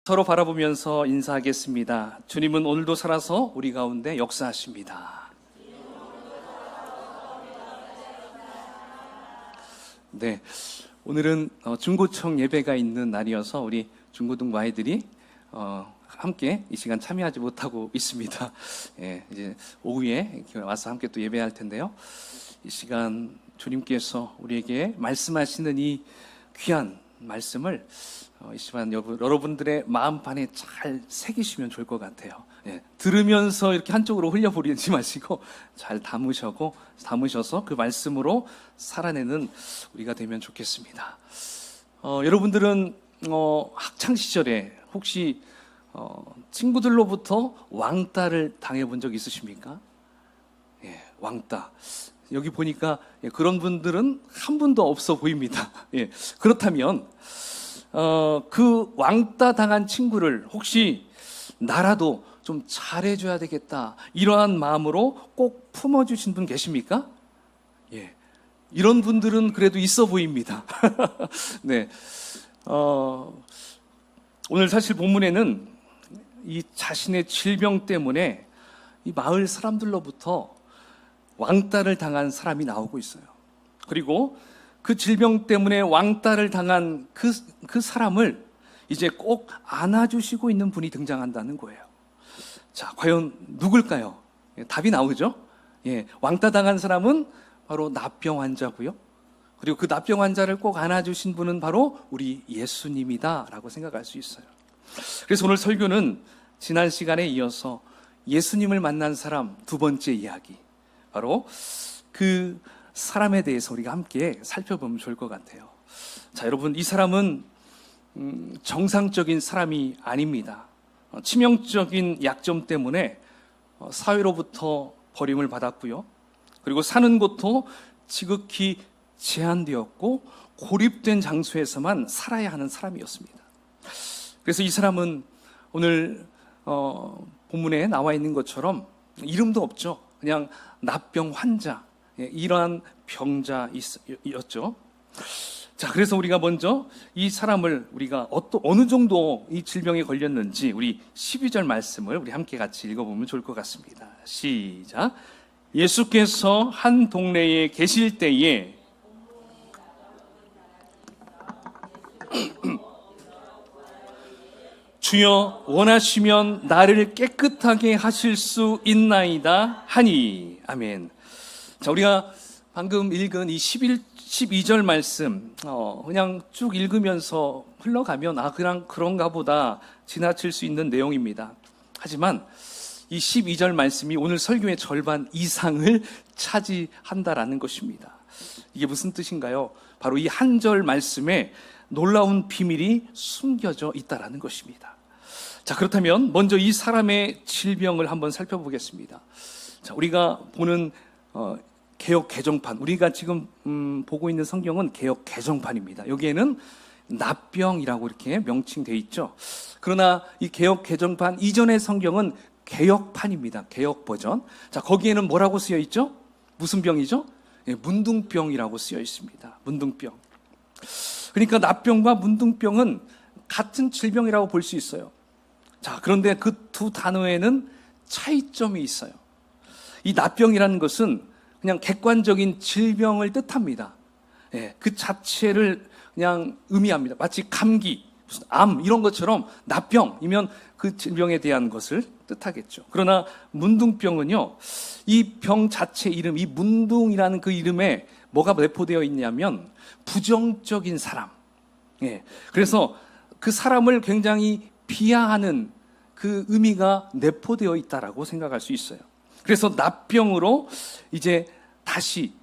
서로 바라보면서 인사하겠습니다. 주님은 오늘도 살아서 우리 가운데 역사하십니다. 네, 오늘은 중고청 예배가 있는 날이어서 우리 중고등부 아이들이 함께 이 시간 참여하지 못하고 있습니다. 예, 이제 오후에 이렇게 와서 함께 또 예배할 텐데요. 이 시간 주님께서 우리에게 말씀하시는 이 귀한 말씀을 이 시간 여러분들의 마음판에 잘 새기시면 좋을 것 같아요. 예, 들으면서 이렇게 한쪽으로 흘려버리지 마시고 잘 담으셔서 그 말씀으로 살아내는 우리가 되면 좋겠습니다. 여러분들은 학창 시절에 혹시 친구들로부터 왕따를 당해본 적 있으십니까? 예, 왕따. 여기 보니까 그런 분들은 한 분도 없어 보입니다. 예, 그렇다면 그 왕따 당한 친구를 혹시 나라도 좀 잘해줘야 되겠다 이러한 마음으로 꼭 품어주신 분 계십니까? 예, 이런 분들은 그래도 있어 보입니다. 네, 오늘 사실 본문에는 이 자신의 질병 때문에 이 마을 사람들로부터 왕따를 당한 사람이 나오고 있어요. 그리고 그 질병 때문에 왕따를 당한 그 사람을 이제 꼭 안아주시고 있는 분이 등장한다는 거예요. 자, 과연 누굴까요? 예, 답이 나오죠? 예, 왕따 당한 사람은 바로 납병 환자고요. 그리고 그 납병 환자를 꼭 안아주신 분은 바로 우리 예수님이다라고 생각할 수 있어요. 그래서 오늘 설교는 지난 시간에 이어서 예수님을 만난 사람 두 번째 이야기, 바로 그 사람에 대해서 우리가 함께 살펴보면 좋을 것 같아요. 자, 여러분, 이 사람은 정상적인 사람이 아닙니다. 치명적인 약점 때문에 사회로부터 버림을 받았고요. 그리고 사는 곳도 지극히 제한되었고 고립된 장소에서만 살아야 하는 사람이었습니다. 그래서 이 사람은 오늘 본문에 나와 있는 것처럼 이름도 없죠. 그냥 납병 환자, 이러한 병자였죠. 자, 그래서 우리가 먼저 이 사람을 우리가 어느 정도 이 질병에 걸렸는지 우리 12절 말씀을 우리 함께 같이 읽어보면 좋을 것 같습니다. 시작. 예수께서 한 동네에 계실 때에 주여 원하시면 나를 깨끗하게 하실 수 있나이다 하니. 아멘. 자, 우리가 방금 읽은 이 12절 말씀 그냥 쭉 읽으면서 흘러가면 그냥 그런가 보다 지나칠 수 있는 내용입니다. 하지만 이 12절 말씀이 오늘 설교의 절반 이상을 차지한다라는 것입니다. 이게 무슨 뜻인가요? 바로 이 한 절 말씀에 놀라운 비밀이 숨겨져 있다라는 것입니다. 자, 그렇다면 먼저 이 사람의 질병을 한번 살펴보겠습니다. 자, 우리가 보는 개역 개정판, 우리가 지금 보고 있는 성경은 개역 개정판입니다. 여기에는 납병이라고 이렇게 명칭되어 있죠. 그러나 이 개역 개정판 이전의 성경은 개역판입니다. 개역 버전. 자, 거기에는 뭐라고 쓰여 있죠? 무슨 병이죠? 예, 문둥병이라고 쓰여 있습니다. 문둥병. 그러니까 납병과 문둥병은 같은 질병이라고 볼 수 있어요. 자, 그런데 그 두 단어에는 차이점이 있어요. 이 납병이라는 것은 그냥 객관적인 질병을 뜻합니다. 예, 그 자체를 그냥 의미합니다. 마치 감기, 무슨 암 이런 것처럼 납병이면 그 질병에 대한 것을 뜻하겠죠. 그러나 문둥병은요, 이 병 자체 이름, 이 문둥이라는 그 이름에 뭐가 내포되어 있냐면 부정적인 사람. 예, 그래서 그 사람을 굉장히 비하하는 그 의미가 내포되어 있다라고 생각할 수 있어요. 그래서 납병으로 이제 다시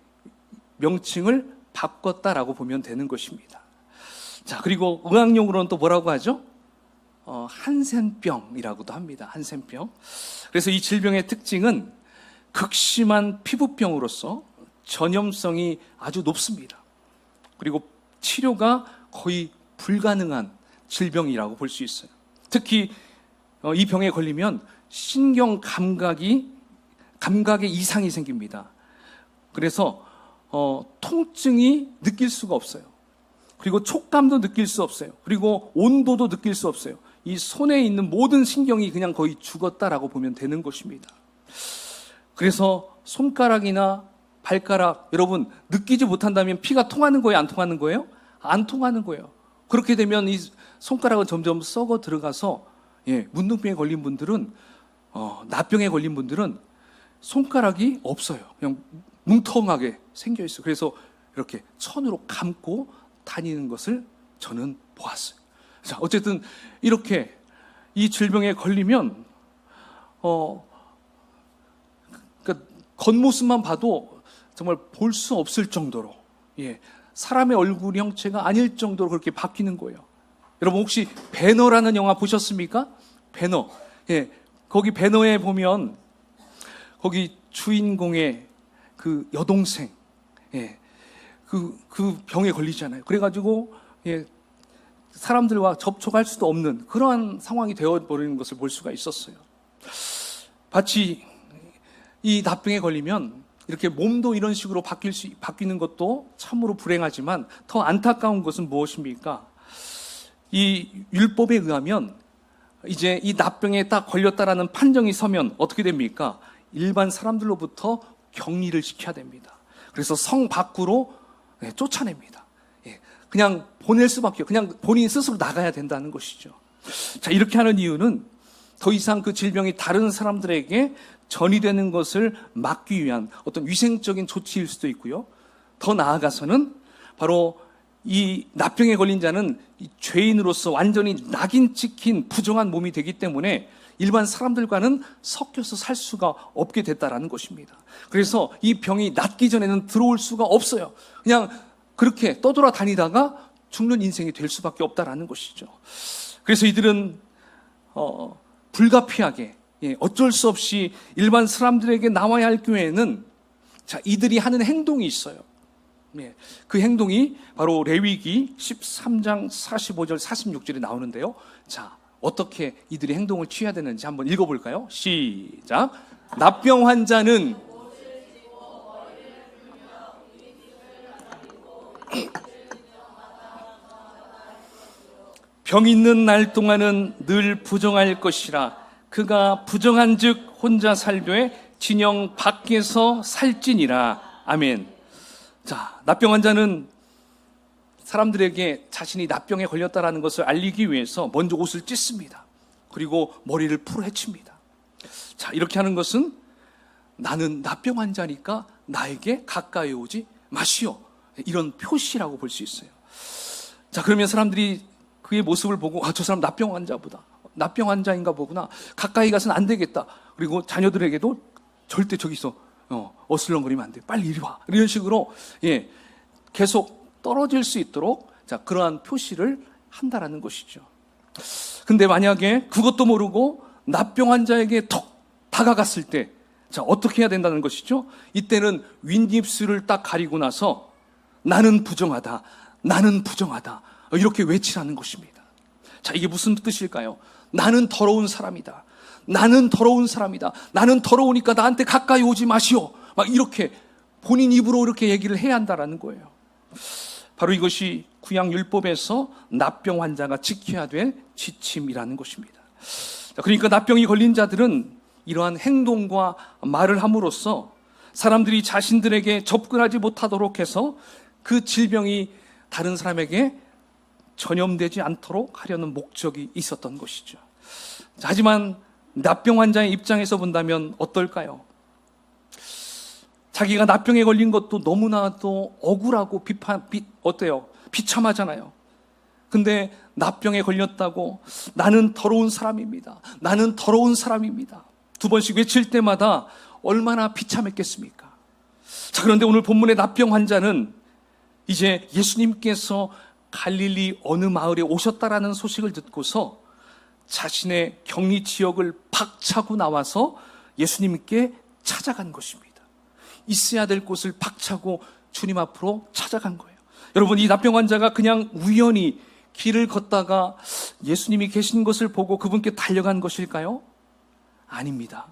명칭을 바꿨다라고 보면 되는 것입니다. 자, 그리고 의학용으로는 또 뭐라고 하죠? 한센병이라고도 합니다. 한센병. 그래서 이 질병의 특징은 극심한 피부병으로서 전염성이 아주 높습니다. 그리고 치료가 거의 불가능한 질병이라고 볼 수 있어요. 특히 이 병에 걸리면 신경 감각에 이상이 생깁니다. 그래서 통증이 느낄 수가 없어요. 그리고 촉감도 느낄 수 없어요. 그리고 온도도 느낄 수 없어요. 이 손에 있는 모든 신경이 그냥 거의 죽었다라고 보면 되는 것입니다. 그래서 손가락이나 발가락, 여러분 느끼지 못한다면 피가 통하는 거예요? 안 통하는 거예요? 안 통하는 거예요. 그렇게 되면 이 손가락은 점점 썩어 들어가서 문둥병에 걸린 분들은 나병에 걸린 분들은 손가락이 없어요. 그냥 뭉텅하게 생겨 있어요. 그래서 이렇게 천으로 감고 다니는 것을 저는 보았어요. 자, 어쨌든 이렇게 이 질병에 걸리면 그러니까 겉모습만 봐도 정말 볼 수 없을 정도로 사람의 얼굴 형체가 아닐 정도로 그렇게 바뀌는 거예요. 여러분 혹시 배너라는 영화 보셨습니까? 배너. 거기 배너에 보면 거기 주인공의 그 여동생 그 병에 걸리잖아요. 그래가지고 사람들과 접촉할 수도 없는 그러한 상황이 되어버리는 것을 볼 수가 있었어요. 마치 이 나병에 걸리면 이렇게 몸도 이런 식으로 바뀌는 것도 참으로 불행하지만 더 안타까운 것은 무엇입니까? 이 율법에 의하면 이제 이 나병에 딱 걸렸다라는 판정이 서면 어떻게 됩니까? 일반 사람들로부터 격리를 시켜야 됩니다. 그래서 성 밖으로 쫓아냅니다. 그냥 보낼 수밖에, 그냥 본인 스스로 나가야 된다는 것이죠. 자, 이렇게 하는 이유는 더 이상 그 질병이 다른 사람들에게 전이되는 것을 막기 위한 어떤 위생적인 조치일 수도 있고요. 더 나아가서는 바로 이 나병에 걸린 자는 이 죄인으로서 완전히 낙인 찍힌 부정한 몸이 되기 때문에 일반 사람들과는 섞여서 살 수가 없게 됐다라는 것입니다. 그래서 이 병이 낫기 전에는 들어올 수가 없어요. 그냥 그렇게 떠돌아다니다가 죽는 인생이 될 수밖에 없다라는 것이죠. 그래서 이들은 불가피하게 어쩔 수 없이 일반 사람들에게 나와야 할 교회에는 자, 이들이 하는 행동이 있어요. 그 행동이 바로 레위기 13장 45절 46절에 나오는데요. 자, 어떻게 이들이 행동을 취해야 되는지 한번 읽어볼까요? 시작. 나병 환자는 병 있는 날 동안은 늘 부정할 것이라. 그가 부정한즉 혼자 살되 진영 밖에서 살지니라. 아멘. 자, 나병 환자는 사람들에게 자신이 나병에 걸렸다라는 것을 알리기 위해서 먼저 옷을 찢습니다. 그리고 머리를 풀어 헤칩니다. 자, 이렇게 하는 것은 나는 나병 환자니까 나에게 가까이 오지 마시오. 이런 표시라고 볼 수 있어요. 자, 그러면 사람들이 그의 모습을 보고 저 사람 나병 환자보다 나병 환자인가 보구나. 가까이 가서는 안 되겠다. 그리고 자녀들에게도 절대 저기서 어슬렁거리면 안 돼. 빨리 이리 와. 이런 식으로 계속 떨어질 수 있도록 자, 그러한 표시를 한다라는 것이죠. 근데 만약에 그것도 모르고 나병 환자에게 턱 다가갔을 때 자, 어떻게 해야 된다는 것이죠? 이때는 윗입술을 딱 가리고 나서 나는 부정하다. 나는 부정하다. 이렇게 외치라는 것입니다. 자, 이게 무슨 뜻일까요? 나는 더러운 사람이다. 나는 더러운 사람이다. 나는 더러우니까 나한테 가까이 오지 마시오. 막 이렇게 본인 입으로 이렇게 얘기를 해야 한다라는 거예요. 바로 이것이 구약 율법에서 나병 환자가 지켜야 될 지침이라는 것입니다. 그러니까 나병이 걸린 자들은 이러한 행동과 말을 함으로써 사람들이 자신들에게 접근하지 못하도록 해서 그 질병이 다른 사람에게 전염되지 않도록 하려는 목적이 있었던 것이죠. 하지만 나병 환자의 입장에서 본다면 어떨까요? 자기가 나병에 걸린 것도 너무나도 억울하고 비참하잖아요. 근데 나병에 걸렸다고 나는 더러운 사람입니다. 나는 더러운 사람입니다. 2번씩 외칠 때마다 얼마나 비참했겠습니까? 자, 그런데 오늘 본문의 나병 환자는 이제 예수님께서 갈릴리 어느 마을에 오셨다라는 소식을 듣고서 자신의 격리 지역을 박차고 나와서 예수님께 찾아간 것입니다. 있어야 될 곳을 박차고 주님 앞으로 찾아간 거예요. 여러분, 이 나병 환자가 그냥 우연히 길을 걷다가 예수님이 계신 것을 보고 그분께 달려간 것일까요? 아닙니다.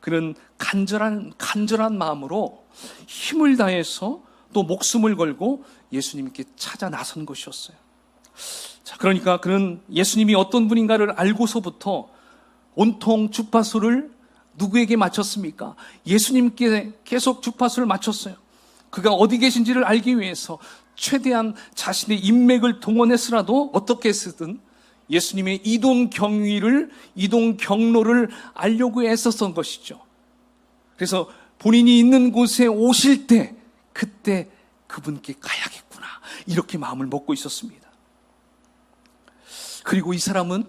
그는 간절한 마음으로 힘을 다해서 또 목숨을 걸고 예수님께 찾아 나선 것이었어요. 자, 그러니까 그는 예수님이 어떤 분인가를 알고서부터 온통 주파수를 누구에게 맞췄습니까? 예수님께 계속 주파수를 맞췄어요. 그가 어디 계신지를 알기 위해서 최대한 자신의 인맥을 동원해서라도 어떻게 했든 예수님의 이동 경로를 알려고 애썼던 것이죠. 그래서 본인이 있는 곳에 오실 때 그때 그분께 가야겠구나, 이렇게 마음을 먹고 있었습니다. 그리고 이 사람은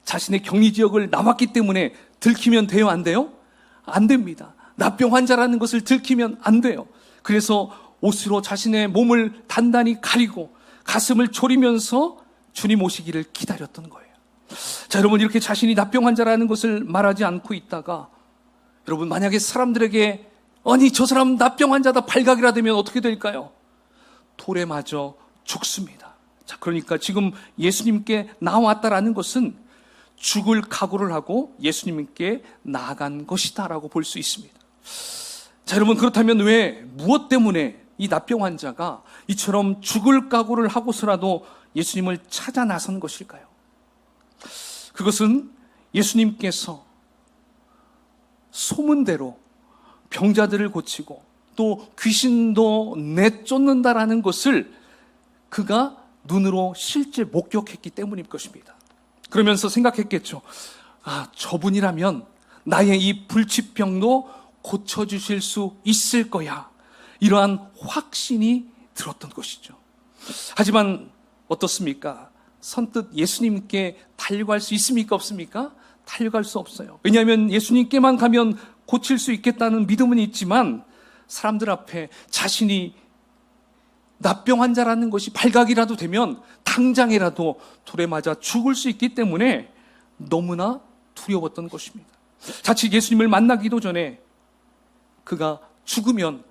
자신의 격리 지역을 나왔기 때문에 들키면 돼요, 안 돼요? 안 됩니다. 납병 환자라는 것을 들키면 안 돼요. 그래서 옷으로 자신의 몸을 단단히 가리고 가슴을 졸이면서 주님 오시기를 기다렸던 거예요. 자, 여러분, 이렇게 자신이 납병 환자라는 것을 말하지 않고 있다가 여러분, 만약에 사람들에게 아니 저 사람 납병 환자다 발각이라 되면 어떻게 될까요? 돌에 맞아 죽습니다. 자, 그러니까 지금 예수님께 나왔다라는 것은 죽을 각오를 하고 예수님께 나아간 것이다라고 볼 수 있습니다. 자, 여러분, 그렇다면 왜, 무엇 때문에 이 납병 환자가 이처럼 죽을 각오를 하고서라도 예수님을 찾아 나선 것일까요? 그것은 예수님께서 소문대로 병자들을 고치고 또 귀신도 내쫓는다라는 것을 그가 눈으로 실제 목격했기 때문일 것입니다. 그러면서 생각했겠죠. 아, 저분이라면 나의 이 불치병도 고쳐주실 수 있을 거야, 이러한 확신이 들었던 것이죠. 하지만 어떻습니까? 선뜻 예수님께 달려갈 수 있습니까? 없습니까? 달려갈 수 없어요. 왜냐하면 예수님께만 가면 고칠 수 있겠다는 믿음은 있지만 사람들 앞에 자신이 납병 환자라는 것이 발각이라도 되면 당장이라도 돌에 맞아 죽을 수 있기 때문에 너무나 두려웠던 것입니다. 자칫 예수님을 만나기도 전에 그가 죽으면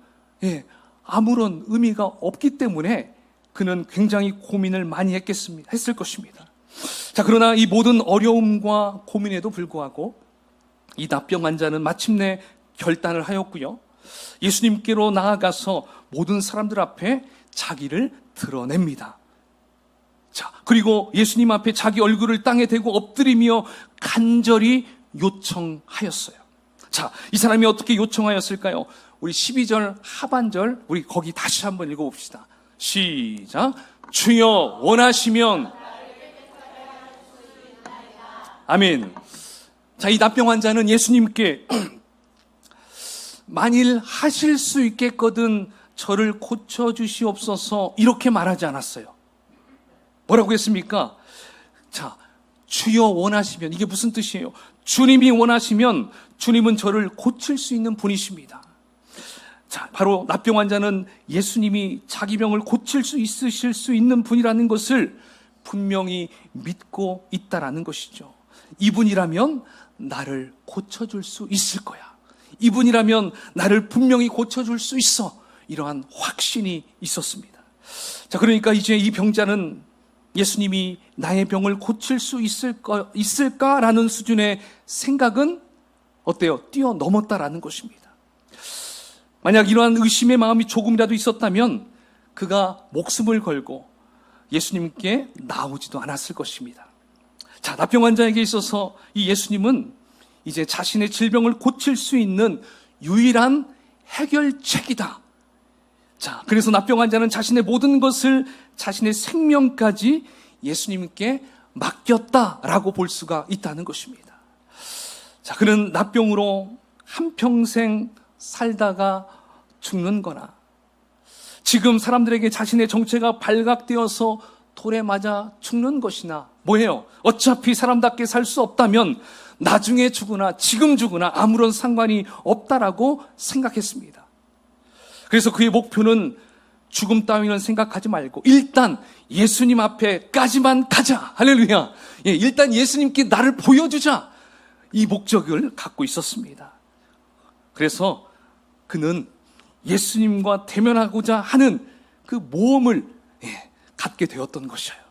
아무런 의미가 없기 때문에 그는 굉장히 고민을 많이 했을 것입니다. 자, 그러나 이 모든 어려움과 고민에도 불구하고 이 납병 환자는 마침내 결단을 하였고요. 예수님께로 나아가서 모든 사람들 앞에 자기를 드러냅니다. 자, 그리고 예수님 앞에 자기 얼굴을 땅에 대고 엎드리며 간절히 요청하였어요. 자, 이 사람이 어떻게 요청하였을까요? 우리 12절 하반절, 우리 거기 다시 한번 읽어봅시다. 시작. 주여 원하시면. 아멘. 자, 이 납병 환자는 예수님께 만일 하실 수 있겠거든 저를 고쳐주시옵소서, 이렇게 말하지 않았어요. 뭐라고 했습니까? 자, 주여 원하시면, 이게 무슨 뜻이에요? 주님이 원하시면 주님은 저를 고칠 수 있는 분이십니다. 자, 바로 납병 환자는 예수님이 자기 병을 고칠 수 있으실 수 있는 분이라는 것을 분명히 믿고 있다라는 것이죠. 이분이라면 나를 고쳐줄 수 있을 거야. 이분이라면 나를 분명히 고쳐줄 수 있어. 이러한 확신이 있었습니다. 자, 그러니까 이제 이 병자는 예수님이 나의 병을 고칠 수 있을까라는 수준의 생각은 어때요? 뛰어넘었다라는 것입니다. 만약 이러한 의심의 마음이 조금이라도 있었다면 그가 목숨을 걸고 예수님께 나오지도 않았을 것입니다. 자, 납병 환자에게 있어서 이 예수님은 이제 자신의 질병을 고칠 수 있는 유일한 해결책이다. 자, 그래서 납병 환자는 자신의 모든 것을, 자신의 생명까지 예수님께 맡겼다라고 볼 수가 있다는 것입니다. 자, 그는 납병으로 한평생 살다가 죽는 거나 지금 사람들에게 자신의 정체가 발각되어서 돌에 맞아 죽는 것이나 뭐예요? 어차피 사람답게 살 수 없다면 나중에 죽으나 지금 죽으나 아무런 상관이 없다라고 생각했습니다. 그래서 그의 목표는 죽음 따위는 생각하지 말고 일단 예수님 앞에까지만 가자. 할렐루야. 일단 예수님께 나를 보여주자. 이 목적을 갖고 있었습니다. 그래서 그는 예수님과 대면하고자 하는 그 모험을 갖게 되었던 것이에요.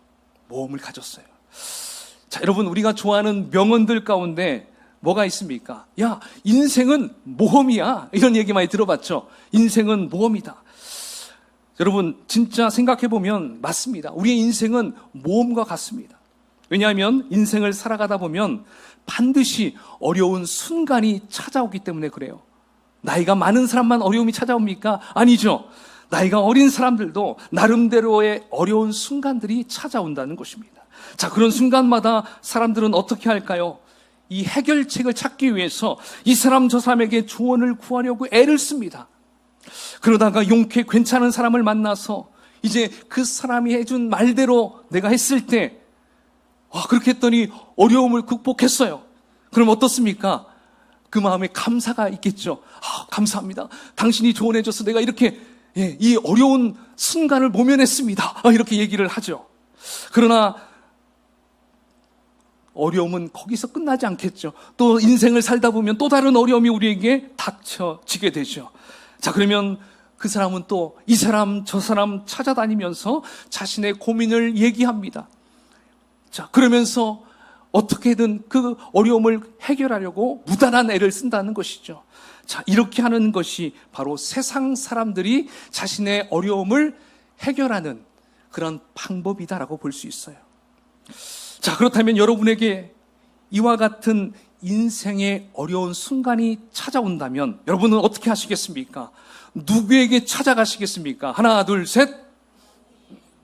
모험을 가졌어요. 자, 여러분, 우리가 좋아하는 명언들 가운데 뭐가 있습니까? 야, 인생은 모험이야. 이런 얘기 많이 들어봤죠? 인생은 모험이다. 여러분 진짜 생각해보면 맞습니다. 우리의 인생은 모험과 같습니다. 왜냐하면 인생을 살아가다 보면 반드시 어려운 순간이 찾아오기 때문에 그래요. 나이가 많은 사람만 어려움이 찾아옵니까? 아니죠. 나이가 어린 사람들도 나름대로의 어려운 순간들이 찾아온다는 것입니다. 자, 그런 순간마다 사람들은 어떻게 할까요? 이 해결책을 찾기 위해서 이 사람 저 사람에게 조언을 구하려고 애를 씁니다. 그러다가 용케 괜찮은 사람을 만나서 이제 그 사람이 해준 말대로 내가 했을 때 그렇게 했더니 어려움을 극복했어요. 그럼 어떻습니까? 그 마음에 감사가 있겠죠. 감사합니다. 당신이 조언해줘서 내가 이렇게 이 어려운 순간을 모면했습니다. 이렇게 얘기를 하죠. 그러나 어려움은 거기서 끝나지 않겠죠. 또 인생을 살다 보면 또 다른 어려움이 우리에게 닥쳐지게 되죠. 자, 그러면 그 사람은 또 이 사람 저 사람 찾아다니면서 자신의 고민을 얘기합니다. 자, 그러면서 어떻게든 그 어려움을 해결하려고 무단한 애를 쓴다는 것이죠. 자, 이렇게 하는 것이 바로 세상 사람들이 자신의 어려움을 해결하는 그런 방법이다라고 볼 수 있어요. 자, 그렇다면 여러분에게 이와 같은 인생의 어려운 순간이 찾아온다면 여러분은 어떻게 하시겠습니까? 누구에게 찾아가시겠습니까? 하나, 둘, 셋.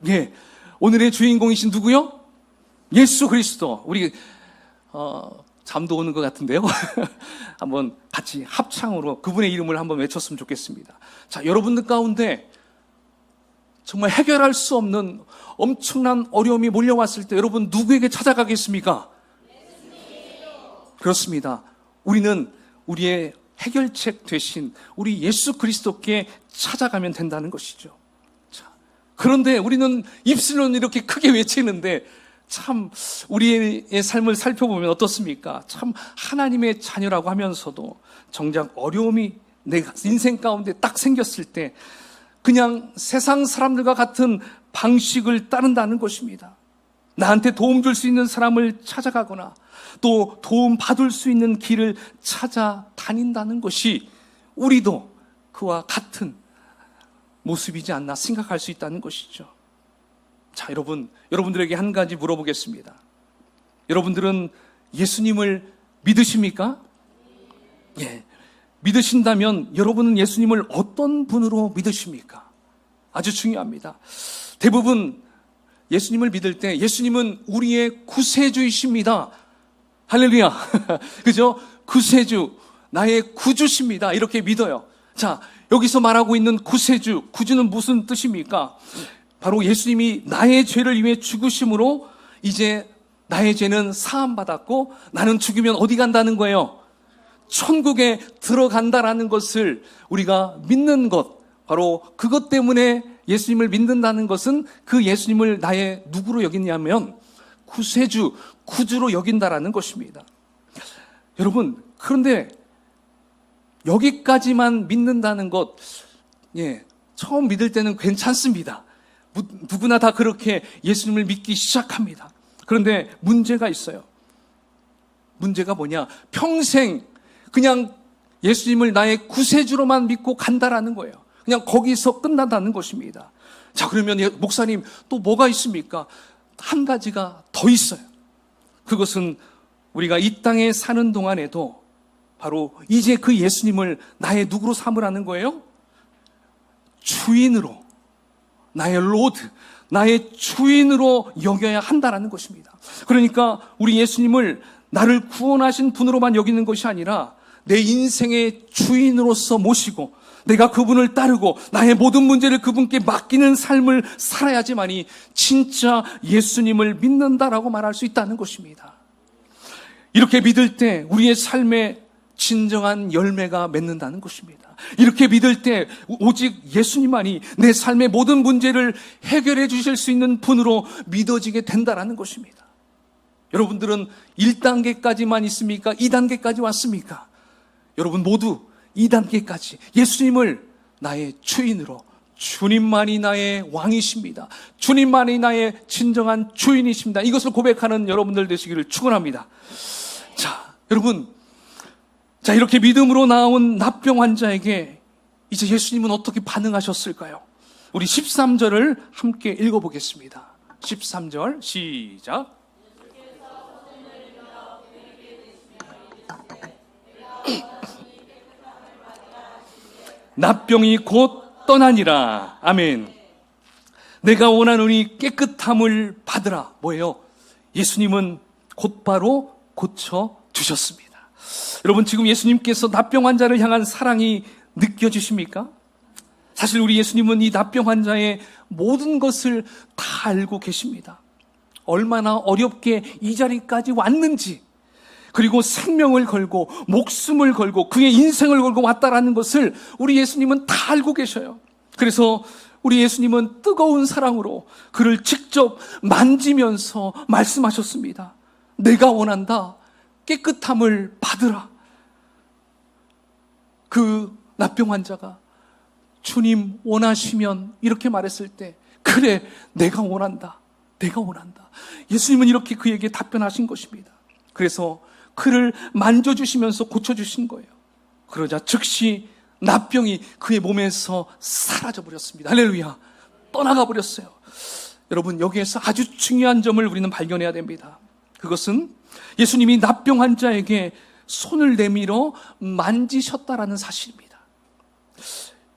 예, 오늘의 주인공이신 누구요? 예수 그리스도. 우리 잠도 오는 것 같은데요. 한번 같이 합창으로 그분의 이름을 한번 외쳤으면 좋겠습니다. 자, 여러분들 가운데 정말 해결할 수 없는 엄청난 어려움이 몰려왔을 때 여러분 누구에게 찾아가겠습니까? 그렇습니다. 우리는 우리의 해결책 대신 우리 예수 그리스도께 찾아가면 된다는 것이죠. 자, 그런데 우리는 입술은 이렇게 크게 외치는데 참 우리의 삶을 살펴보면 어떻습니까? 참 하나님의 자녀라고 하면서도 정작 어려움이 내 인생 가운데 딱 생겼을 때 그냥 세상 사람들과 같은 방식을 따른다는 것입니다. 나한테 도움 줄 수 있는 사람을 찾아가거나 또 도움 받을 수 있는 길을 찾아다닌다는 것이 우리도 그와 같은 모습이지 않나 생각할 수 있다는 것이죠. 자, 여러분들에게 한 가지 물어보겠습니다. 여러분들은 예수님을 믿으십니까? 예. 믿으신다면 여러분은 예수님을 어떤 분으로 믿으십니까? 아주 중요합니다. 대부분 예수님을 믿을 때 예수님은 우리의 구세주이십니다. 할렐루야. 그죠? 구세주, 나의 구주십니다. 이렇게 믿어요. 자, 여기서 말하고 있는 구세주, 구주는 무슨 뜻입니까? 바로 예수님이 나의 죄를 위해 죽으심으로 이제 나의 죄는 사함받았고 나는 죽으면 어디 간다는 거예요? 천국에 들어간다라는 것을 우리가 믿는 것, 바로 그것 때문에 예수님을 믿는다는 것은 그 예수님을 나의 누구로 여기냐면 구세주, 구주로 여긴다라는 것입니다. 여러분, 그런데 여기까지만 믿는다는 것, 처음 믿을 때는 괜찮습니다. 누구나 다 그렇게 예수님을 믿기 시작합니다. 그런데 문제가 있어요. 문제가 뭐냐? 평생 그냥 예수님을 나의 구세주로만 믿고 간다라는 거예요. 그냥 거기서 끝난다는 것입니다. 자, 그러면 목사님 또 뭐가 있습니까? 한 가지가 더 있어요. 그것은 우리가 이 땅에 사는 동안에도 바로 이제 그 예수님을 나의 누구로 삼으라는 거예요? 주인으로, 나의 로드, 나의 주인으로 여겨야 한다는 것입니다. 그러니까 우리 예수님을 나를 구원하신 분으로만 여기는 것이 아니라 내 인생의 주인으로서 모시고 내가 그분을 따르고 나의 모든 문제를 그분께 맡기는 삶을 살아야지만이 진짜 예수님을 믿는다라고 말할 수 있다는 것입니다. 이렇게 믿을 때 우리의 삶에 진정한 열매가 맺는다는 것입니다. 이렇게 믿을 때 오직 예수님만이 내 삶의 모든 문제를 해결해 주실 수 있는 분으로 믿어지게 된다는 것입니다. 여러분들은 1단계까지만 있습니까? 2단계까지 왔습니까? 여러분 모두 2단계까지 예수님을 나의 주인으로, 주님만이 나의 왕이십니다. 주님만이 나의 진정한 주인이십니다. 이것을 고백하는 여러분들 되시기를 축원합니다. 자, 여러분, 이렇게 믿음으로 나온 납병 환자에게 이제 예수님은 어떻게 반응하셨을까요? 우리 13절을 함께 읽어보겠습니다. 13절 시작. 납병이 곧 떠나니라. 아멘. 내가 원하노니 깨끗함을 받으라. 뭐예요? 예수님은 곧바로 고쳐주셨습니다. 여러분, 지금 예수님께서 납병 환자를 향한 사랑이 느껴지십니까? 사실 우리 예수님은 이 납병 환자의 모든 것을 다 알고 계십니다. 얼마나 어렵게 이 자리까지 왔는지, 그리고 생명을 걸고 목숨을 걸고 그의 인생을 걸고 왔다라는 것을 우리 예수님은 다 알고 계셔요. 그래서 우리 예수님은 뜨거운 사랑으로 그를 직접 만지면서 말씀하셨습니다. 내가 원한다. 깨끗함을 받으라. 그 납병 환자가 주님 원하시면 이렇게 말했을 때, 그래, 내가 원한다. 내가 원한다. 예수님은 이렇게 그에게 답변하신 것입니다. 그래서 그를 만져주시면서 고쳐주신 거예요. 그러자 즉시 납병이 그의 몸에서 사라져 버렸습니다. 할렐루야. 떠나가 버렸어요. 여러분, 여기에서 아주 중요한 점을 우리는 발견해야 됩니다. 그것은 예수님이 납병 환자에게 손을 내밀어 만지셨다라는 사실입니다.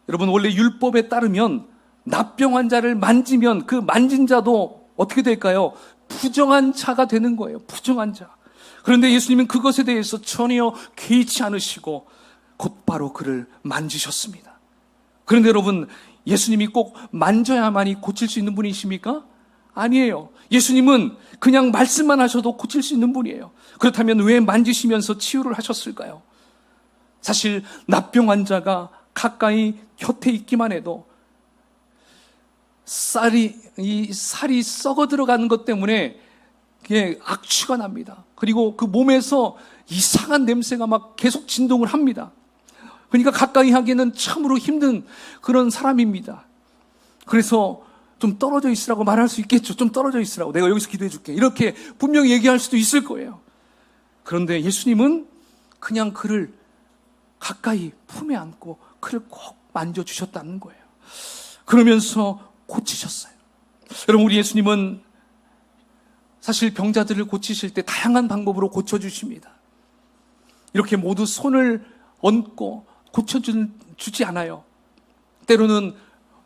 여러분, 원래 율법에 따르면 납병 환자를 만지면 그 만진 자도 어떻게 될까요? 부정한 자가 되는 거예요. 부정한 자. 그런데 예수님은 그것에 대해서 전혀 개의치 않으시고 곧바로 그를 만지셨습니다. 그런데 여러분, 예수님이 꼭 만져야만이 고칠 수 있는 분이십니까? 아니에요. 예수님은 그냥 말씀만 하셔도 고칠 수 있는 분이에요. 그렇다면 왜 만지시면서 치유를 하셨을까요? 사실 납병 환자가 가까이 곁에 있기만 해도 살이 썩어 들어가는 것 때문에 그게 악취가 납니다. 그리고 그 몸에서 이상한 냄새가 막 계속 진동을 합니다. 그러니까 가까이 하기에는 참으로 힘든 그런 사람입니다. 그래서 좀 떨어져 있으라고 말할 수 있겠죠. 좀 떨어져 있으라고. 내가 여기서 기도해 줄게. 이렇게 분명히 얘기할 수도 있을 거예요. 그런데 예수님은 그냥 그를 가까이 품에 안고 그를 꼭 만져주셨다는 거예요. 그러면서 고치셨어요. 여러분, 우리 예수님은 사실 병자들을 고치실 때 다양한 방법으로 고쳐주십니다. 이렇게 모두 손을 얹고 고쳐주지 않아요. 때로는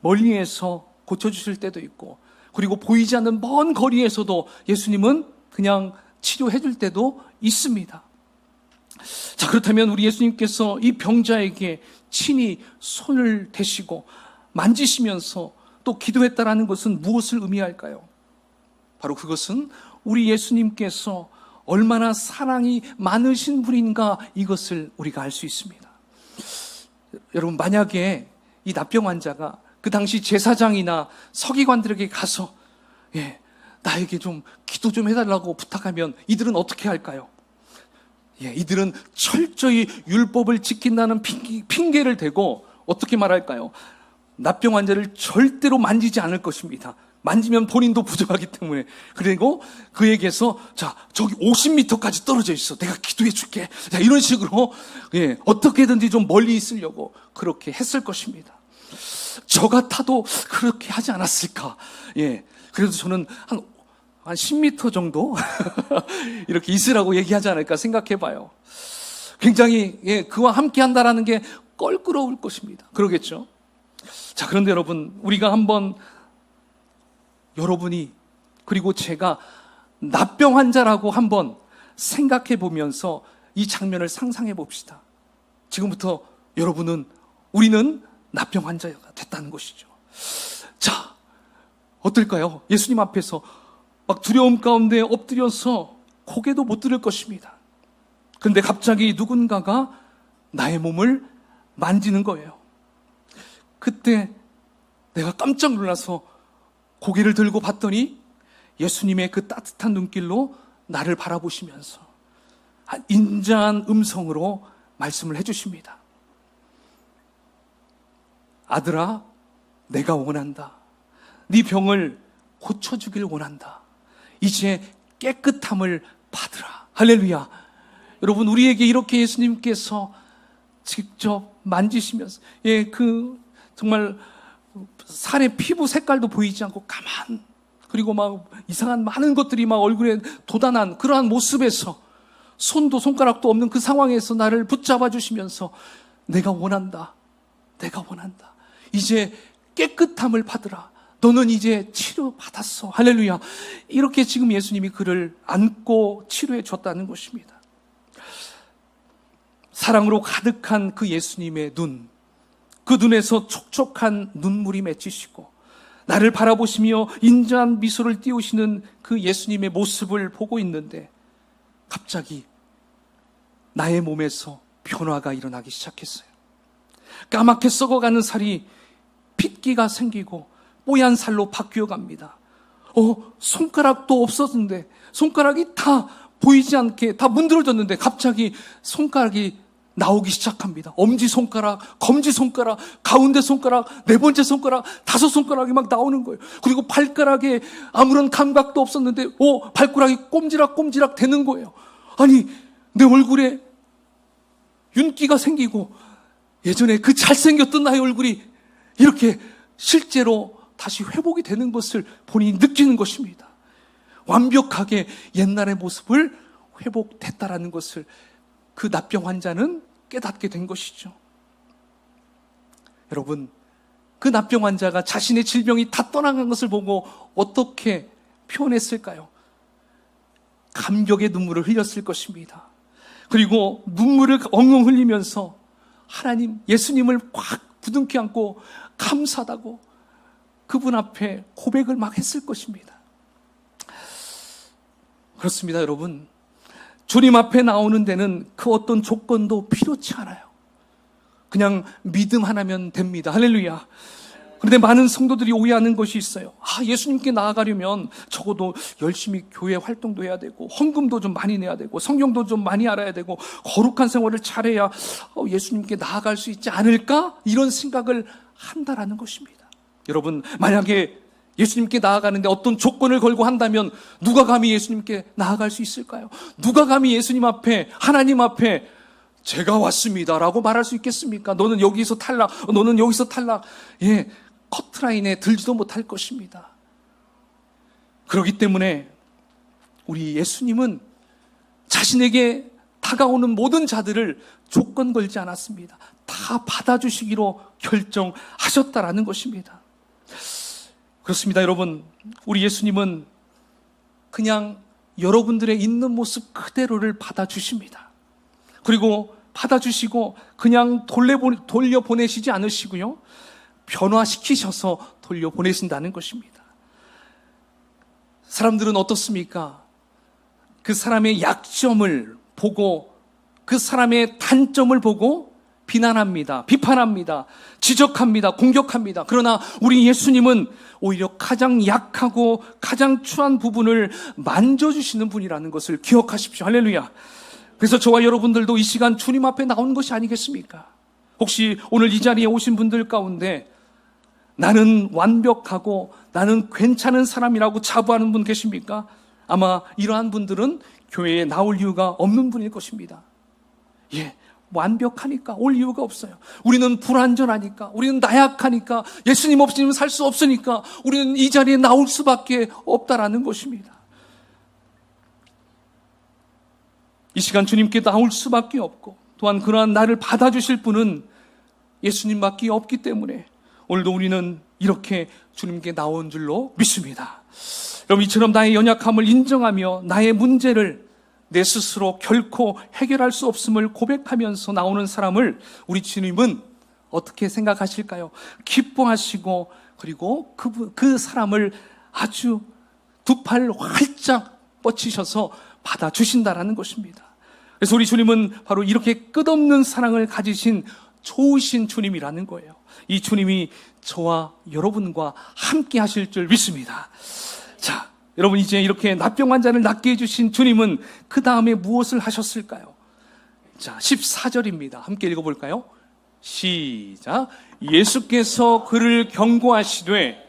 멀리에서 고쳐주실 때도 있고, 그리고 보이지 않는 먼 거리에서도 예수님은 그냥 치료해 줄 때도 있습니다. 자, 그렇다면 우리 예수님께서 이 병자에게 친히 손을 대시고 만지시면서 또 기도했다라는 것은 무엇을 의미할까요? 바로 그것은 우리 예수님께서 얼마나 사랑이 많으신 분인가, 이것을 우리가 알 수 있습니다. 여러분, 만약에 이 납병 환자가 그 당시 제사장이나 서기관들에게 가서 나에게 좀 기도 좀 해달라고 부탁하면 이들은 어떻게 할까요? 이들은 철저히 율법을 지킨다는 핑계를 대고 어떻게 말할까요? 납병 환자를 절대로 만지지 않을 것입니다. 만지면 본인도 부정하기 때문에. 그리고 그에게서 자, 저기 50m까지 떨어져 있어. 내가 기도해 줄게. 자, 이런 식으로 어떻게든지 좀 멀리 있으려고 그렇게 했을 것입니다. 저 같아도 그렇게 하지 않았을까? 그래도 저는 한 10m 정도 이렇게 있으라고 얘기하지 않을까 생각해 봐요. 굉장히 그와 함께 한다라는 게 껄끄러울 것입니다. 그러겠죠? 자, 그런데 여러분, 우리가 한번 여러분이 그리고 제가 납병 환자라고 한번 생각해 보면서 이 장면을 상상해 봅시다. 지금부터 우리는 납병 환자가 됐다는 것이죠. 자, 어떨까요? 예수님 앞에서 막 두려움 가운데 엎드려서 고개도 못 들을 것입니다. 그런데 갑자기 누군가가 나의 몸을 만지는 거예요. 그때 내가 깜짝 놀라서 고개를 들고 봤더니 예수님의 그 따뜻한 눈길로 나를 바라보시면서 인자한 음성으로 말씀을 해주십니다. 아들아, 내가 원한다. 네 병을 고쳐주길 원한다. 이제 깨끗함을 받으라. 할렐루야. 여러분, 우리에게 이렇게 예수님께서 직접 만지시면서 정말 살의 피부 색깔도 보이지 않고 그리고 막 이상한 많은 것들이 막 얼굴에 돋아난 그러한 모습에서 손도 손가락도 없는 그 상황에서 나를 붙잡아 주시면서 내가 원한다. 이제 깨끗함을 받으라. 너는 이제 치료받았어. 할렐루야. 이렇게 지금 예수님이 그를 안고 치료해 줬다는 것입니다. 사랑으로 가득한 그 예수님의 눈, 그 눈에서 촉촉한 눈물이 맺히시고 나를 바라보시며 인자한 미소를 띄우시는 그 예수님의 모습을 보고 있는데 갑자기 나의 몸에서 변화가 일어나기 시작했어요. 까맣게 썩어가는 살이 핏기가 생기고 뽀얀 살로 바뀌어 갑니다. 손가락도 없었는데 손가락이 다 보이지 않게 다 문드러졌는데 갑자기 손가락이 나오기 시작합니다. 엄지손가락, 검지손가락, 가운데 손가락, 네 번째 손가락, 다섯 손가락이 막 나오는 거예요. 그리고 발가락에 아무런 감각도 없었는데 발가락이 꼼지락꼼지락 되는 거예요. 아니, 내 얼굴에 윤기가 생기고 예전에 그 잘생겼던 나의 얼굴이 이렇게 실제로 다시 회복이 되는 것을 본인이 느끼는 것입니다. 완벽하게 옛날의 모습을 회복됐다라는 것을 그 납병 환자는 깨닫게 된 것이죠. 여러분, 그 납병 환자가 자신의 질병이 다 떠나간 것을 보고 어떻게 표현했을까요? 감격의 눈물을 흘렸을 것입니다. 그리고 눈물을 엉엉 흘리면서 하나님, 예수님을 꽉 부둥켜 안고 감사하다고 그분 앞에 고백을 막 했을 것입니다. 그렇습니다, 여러분. 주님 앞에 나오는 데는 그 어떤 조건도 필요치 않아요. 그냥 믿음 하나면 됩니다. 할렐루야. 그런데 많은 성도들이 오해하는 것이 있어요. 예수님께 나아가려면 적어도 열심히 교회 활동도 해야 되고 헌금도 좀 많이 내야 되고 성경도 좀 많이 알아야 되고 거룩한 생활을 잘해야 예수님께 나아갈 수 있지 않을까? 이런 생각을 한다라는 것입니다. 여러분, 만약에 예수님께 나아가는데 어떤 조건을 걸고 한다면 누가 감히 예수님께 나아갈 수 있을까요? 누가 감히 예수님 앞에, 하나님 앞에 제가 왔습니다라고 말할 수 있겠습니까? 너는 여기서 탈락, 너는 여기서 탈락. 커트라인에 들지도 못할 것입니다. 그렇기 때문에 우리 예수님은 자신에게 다가오는 모든 자들을 조건 걸지 않았습니다. 다 받아주시기로 결정하셨다라는 것입니다. 그렇습니다, 여러분. 우리 예수님은 그냥 여러분들의 있는 모습 그대로를 받아주십니다. 그리고 받아주시고 그냥 돌려보내시지 않으시고요, 변화시키셔서 돌려보내신다는 것입니다. 사람들은 어떻습니까? 그 사람의 약점을 보고 그 사람의 단점을 보고 비난합니다. 비판합니다. 지적합니다. 공격합니다. 그러나 우리 예수님은 오히려 가장 약하고 가장 추한 부분을 만져주시는 분이라는 것을 기억하십시오. 할렐루야. 그래서 저와 여러분들도 이 시간 주님 앞에 나오는 것이 아니겠습니까? 혹시 오늘 이 자리에 오신 분들 가운데 나는 완벽하고 나는 괜찮은 사람이라고 자부하는 분 계십니까? 아마 이러한 분들은 교회에 나올 이유가 없는 분일 것입니다. 완벽하니까 올 이유가 없어요. 우리는 불완전하니까, 우리는 나약하니까, 예수님 없이는 살 수 없으니까 우리는 이 자리에 나올 수밖에 없다라는 것입니다. 이 시간 주님께 나올 수밖에 없고 또한 그러한 나를 받아주실 분은 예수님밖에 없기 때문에 오늘도 우리는 이렇게 주님께 나온 줄로 믿습니다. 여러분, 이처럼 나의 연약함을 인정하며 나의 문제를 내 스스로 결코 해결할 수 없음을 고백하면서 나오는 사람을 우리 주님은 어떻게 생각하실까요? 기뻐하시고 그리고 그 사람을 아주 두 팔 활짝 뻗치셔서 받아주신다라는 것입니다. 그래서 우리 주님은 바로 이렇게 끝없는 사랑을 가지신 좋으신 주님이라는 거예요. 이 주님이 저와 여러분과 함께 하실 줄 믿습니다. 자, 여러분, 이제 이렇게 납병 환자를 낫게 해주신 주님은 그 다음에 무엇을 하셨을까요? 자, 14절입니다. 함께 읽어볼까요? 시작. 예수께서 그를 경고하시되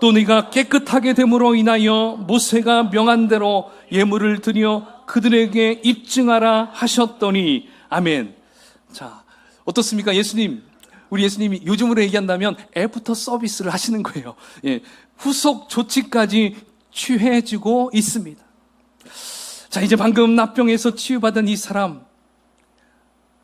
또 네가 깨끗하게 됨으로 인하여 모세가 명한 대로 예물을 드려 그들에게 입증하라 하셨더니 아멘. 자, 어떻습니까? 우리 예수님이 요즘으로 얘기한다면 애프터 서비스를 하시는 거예요. 예, 후속 조치까지 취해지고 있습니다. 자, 이제 방금 납병에서 치유받은 이 사람,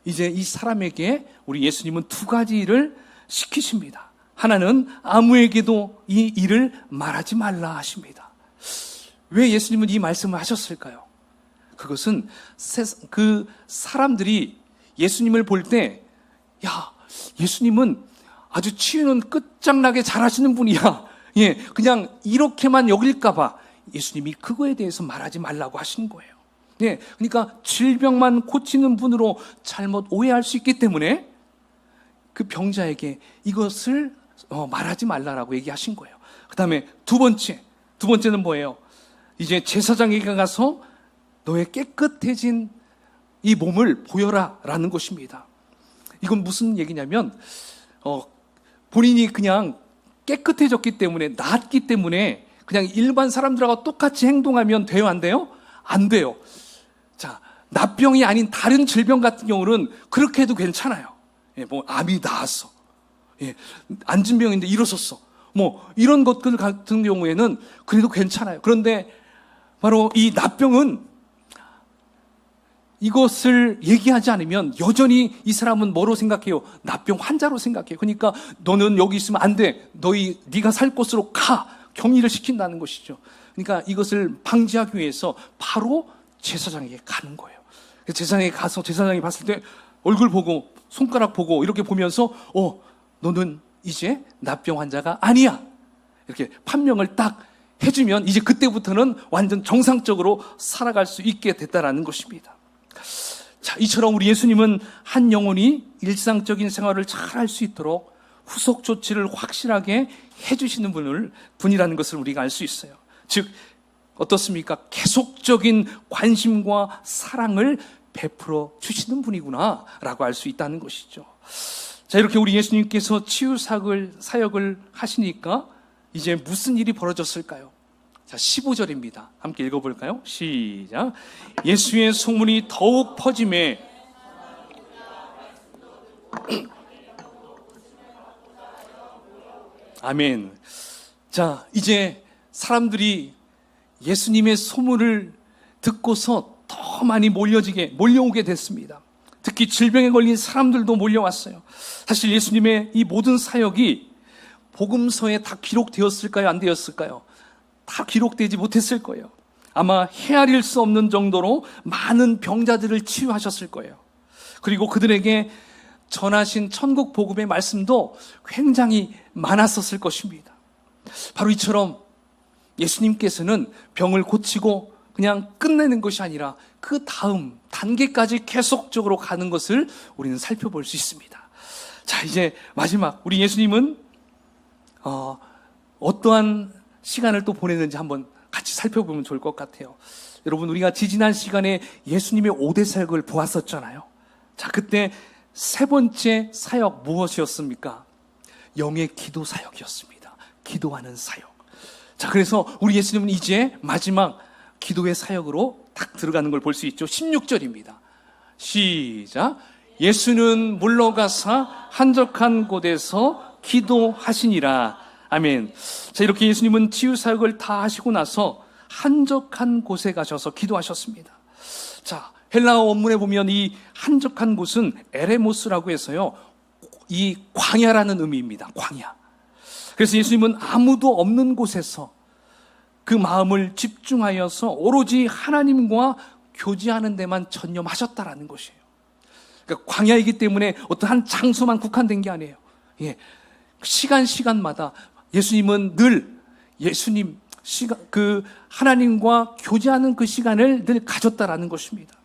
이제 이 사람에게 우리 예수님은 두 가지 일을 시키십니다. 하나는 아무에게도 이 일을 말하지 말라 하십니다. 왜 예수님은 이 말씀을 하셨을까요? 그것은 그 사람들이 예수님을 볼 때, 야, 예수님은 아주 치유는 끝장나게 잘하시는 분이야. 예, 그냥 이렇게만 여길까봐 예수님이 그거에 대해서 말하지 말라고 하시는 거예요. 예, 그러니까 질병만 고치는 분으로 잘못 오해할 수 있기 때문에 그 병자에게 이것을 말하지 말라라고 얘기하신 거예요. 그 다음에 두 번째는 뭐예요? 이제 제사장에게 가서 너의 깨끗해진 이 몸을 보여라 라는 것입니다. 이건 무슨 얘기냐면 본인이 그냥 깨끗해졌기 때문에, 나았기 때문에 그냥 일반 사람들하고 똑같이 행동하면 돼요, 안 돼요? 안 돼요. 자, 납병이 아닌 다른 질병 같은 경우는 그렇게 해도 괜찮아요. 예, 뭐 암이 나았어, 예, 안진병인데 일어섰어, 뭐 이런 것들 같은 경우에는 그래도 괜찮아요. 그런데 바로 이 납병은 이것을 얘기하지 않으면 여전히 이 사람은 뭐로 생각해요? 납병 환자로 생각해요. 그러니까 너는 여기 있으면 안 돼. 네가 살 곳으로 가. 격리를 시킨다는 것이죠. 그러니까 이것을 방지하기 위해서 바로 제사장에게 가는 거예요. 제사장에게 가서 제사장이 봤을 때 얼굴 보고 손가락 보고 이렇게 보면서 너는 이제 납병 환자가 아니야. 이렇게 판명을 딱 해주면 이제 그때부터는 완전 정상적으로 살아갈 수 있게 됐다라는 것입니다. 자, 이처럼 우리 예수님은 한 영혼이 일상적인 생활을 잘 할 수 있도록 후속 조치를 확실하게 해주시는 분이라는 것을 우리가 알 수 있어요. 즉, 어떻습니까? 계속적인 관심과 사랑을 베풀어 주시는 분이구나 라고 알 수 있다는 것이죠. 자, 이렇게 우리 예수님께서 치유 사역을 하시니까 이제 무슨 일이 벌어졌을까요? 자, 15절입니다. 함께 읽어볼까요? 시작. 예수의 소문이 더욱 퍼짐에 아멘. 자, 이제 사람들이 예수님의 소문을 듣고서 더 많이 몰려오게 됐습니다. 특히 질병에 걸린 사람들도 몰려왔어요. 사실 예수님의 이 모든 사역이 복음서에 다 기록되었을까요? 안 되었을까요? 다 기록되지 못했을 거예요. 아마 헤아릴 수 없는 정도로 많은 병자들을 치유하셨을 거예요. 그리고 그들에게 전하신 천국 복음의 말씀도 굉장히 많았었을 것입니다. 바로 이처럼 예수님께서는 병을 고치고 그냥 끝내는 것이 아니라 그 다음 단계까지 계속적으로 가는 것을 우리는 살펴볼 수 있습니다. 자, 이제 마지막 우리 예수님은 어떠한 시간을 또 보냈는지 한번 같이 살펴보면 좋을 것 같아요. 여러분, 우리가 지지난 시간에 예수님의 5대 사역을 보았었잖아요. 자, 그때 세 번째 사역 무엇이었습니까? 영의 기도 사역이었습니다. 기도하는 사역. 자, 그래서 우리 예수님은 이제 마지막 기도의 사역으로 딱 들어가는 걸 볼 수 있죠. 16절입니다. 시작. 예수는 물러가사 한적한 곳에서 기도하시니라. 아멘. 자, 이렇게 예수님은 치유 사역을 다 하시고 나서 한적한 곳에 가셔서 기도하셨습니다. 자, 헬라어 원문에 보면 이 한적한 곳은 에레모스라고 해서요, 이 광야라는 의미입니다. 광야. 그래서 예수님은 아무도 없는 곳에서 그 마음을 집중하여서 오로지 하나님과 교제하는 데만 전념하셨다라는 것이에요. 그러니까 광야이기 때문에 어떤 한 장소만 국한된 게 아니에요. 예, 시간마다 예수님은 늘 하나님과 교제하는 그 시간을 늘 가졌다라는 것입니다.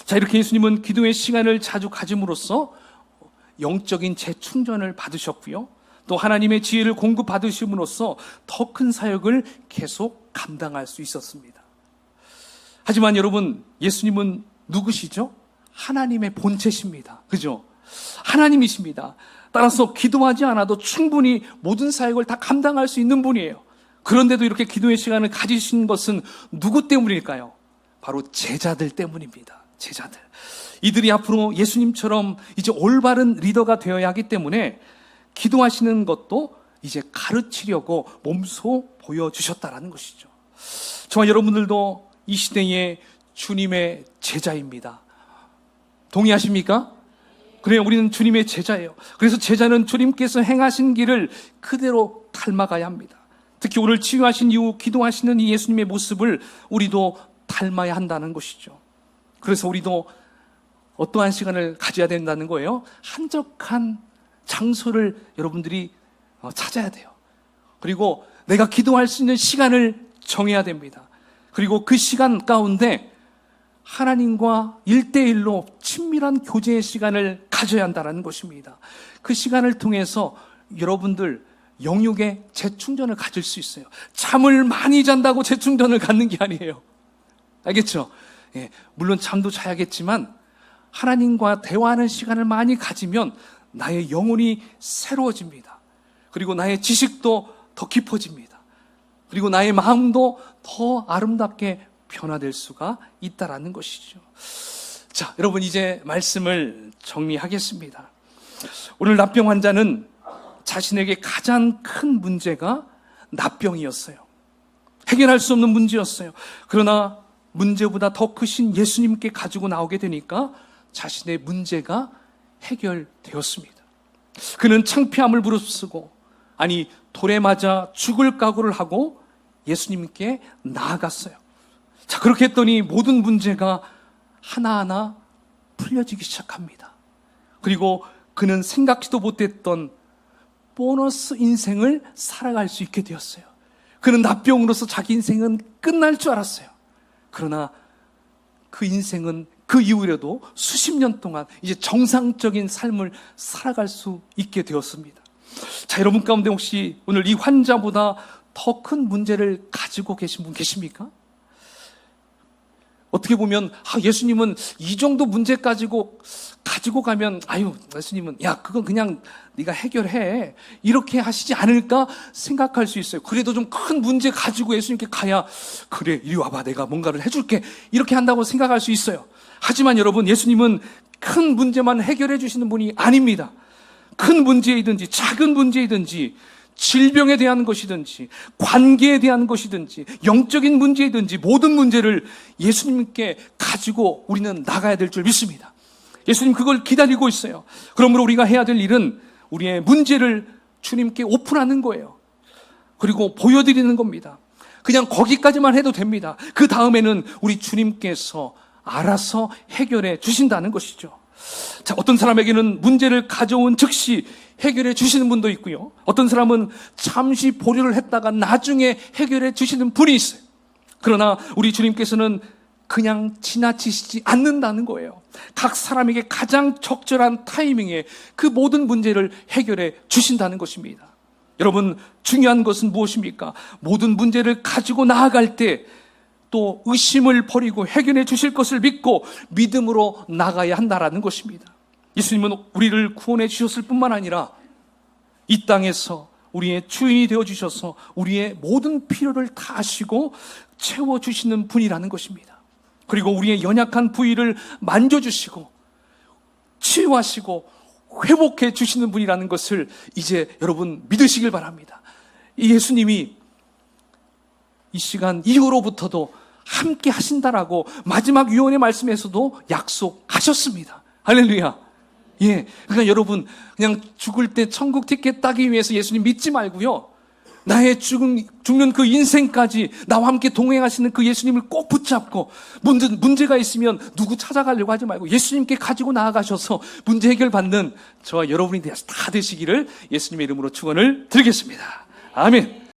자, 이렇게 예수님은 기도의 시간을 자주 가짐으로써 영적인 재충전을 받으셨고요. 또 하나님의 지혜를 공급받으심으로써 더 큰 사역을 계속 감당할 수 있었습니다. 하지만 여러분, 예수님은 누구시죠? 하나님의 본체십니다. 그죠? 하나님이십니다. 따라서 기도하지 않아도 충분히 모든 사역을 다 감당할 수 있는 분이에요. 그런데도 이렇게 기도의 시간을 가지신 것은 누구 때문일까요? 바로 제자들 때문입니다. 제자들. 이들이 앞으로 예수님처럼 이제 올바른 리더가 되어야 하기 때문에 기도하시는 것도 이제 가르치려고 몸소 보여주셨다라는 것이죠. 저와 여러분들도 이 시대의 주님의 제자입니다. 동의하십니까? 그래요. 우리는 주님의 제자예요. 그래서 제자는 주님께서 행하신 길을 그대로 닮아가야 합니다. 특히 오늘 치유하신 이후 기도하시는 이 예수님의 모습을 우리도 닮아야 한다는 것이죠. 그래서 우리도 어떠한 시간을 가져야 된다는 거예요? 한적한 장소를 여러분들이 찾아야 돼요. 그리고 내가 기도할 수 있는 시간을 정해야 됩니다. 그리고 그 시간 가운데 하나님과 1대1로 친밀한 교제의 시간을 가져야 한다는 것입니다. 그 시간을 통해서 여러분들 영육의 재충전을 가질 수 있어요. 잠을 많이 잔다고 재충전을 갖는 게 아니에요. 알겠죠? 예, 물론 잠도 자야겠지만 하나님과 대화하는 시간을 많이 가지면 나의 영혼이 새로워집니다. 그리고 나의 지식도 더 깊어집니다. 그리고 나의 마음도 더 아름답게 변화될 수가 있다라는 것이죠. 자, 여러분 이제 말씀을 정리하겠습니다. 오늘 납병 환자는 자신에게 가장 큰 문제가 납병이었어요. 해결할 수 없는 문제였어요. 그러나 문제보다 더 크신 예수님께 가지고 나오게 되니까 자신의 문제가 해결되었습니다. 그는 창피함을 무릅쓰고 돌에 맞아 죽을 각오를 하고 예수님께 나아갔어요. 자, 그렇게 했더니 모든 문제가 하나하나 풀려지기 시작합니다. 그리고 그는 생각지도 못했던 보너스 인생을 살아갈 수 있게 되었어요. 그는 납병으로서 자기 인생은 끝날 줄 알았어요. 그러나 그 인생은 그 이후에도 수십 년 동안 이제 정상적인 삶을 살아갈 수 있게 되었습니다. 자, 여러분 가운데 혹시 오늘 이 환자보다 더 큰 문제를 가지고 계신 분 계십니까? 어떻게 보면 예수님은 이 정도 문제 가지고 가면 예수님은 그건 그냥 네가 해결해 이렇게 하시지 않을까 생각할 수 있어요. 그래도 좀 큰 문제 가지고 예수님께 가야 그래 이리 와봐 내가 뭔가를 해줄게 이렇게 한다고 생각할 수 있어요. 하지만 여러분 예수님은 큰 문제만 해결해 주시는 분이 아닙니다. 큰 문제이든지 작은 문제이든지 질병에 대한 것이든지 관계에 대한 것이든지 영적인 문제이든지 모든 문제를 예수님께 가지고 우리는 나가야 될 줄 믿습니다. 예수님 그걸 기다리고 있어요. 그러므로 우리가 해야 될 일은 우리의 문제를 주님께 오픈하는 거예요. 그리고 보여드리는 겁니다. 그냥 거기까지만 해도 됩니다. 그 다음에는 우리 주님께서 알아서 해결해 주신다는 것이죠. 자, 어떤 사람에게는 문제를 가져온 즉시 해결해 주시는 분도 있고요. 어떤 사람은 잠시 보류를 했다가 나중에 해결해 주시는 분이 있어요. 그러나 우리 주님께서는 그냥 지나치시지 않는다는 거예요. 각 사람에게 가장 적절한 타이밍에 그 모든 문제를 해결해 주신다는 것입니다. 여러분, 중요한 것은 무엇입니까? 모든 문제를 가지고 나아갈 때 또 의심을 버리고 해결해 주실 것을 믿고 믿음으로 나가야 한다는 것입니다. 예수님은 우리를 구원해 주셨을 뿐만 아니라 이 땅에서 우리의 주인이 되어 주셔서 우리의 모든 필요를 다 아시고 채워주시는 분이라는 것입니다. 그리고 우리의 연약한 부위를 만져주시고 치유하시고 회복해 주시는 분이라는 것을 이제 여러분 믿으시길 바랍니다. 이 예수님이 이 시간 이후로부터도 함께 하신다라고 마지막 유언의 말씀에서도 약속하셨습니다. 할렐루야. 예. 그러니까 여러분 그냥 죽을 때 천국 티켓 따기 위해서 예수님 믿지 말고요. 나의 죽는 그 인생까지 나와 함께 동행하시는 그 예수님을 꼭 붙잡고 문제가 있으면 누구 찾아가려고 하지 말고 예수님께 가지고 나아가셔서 문제 해결받는 저와 여러분이 다 되시기를 예수님의 이름으로 축원을 드리겠습니다. 아멘.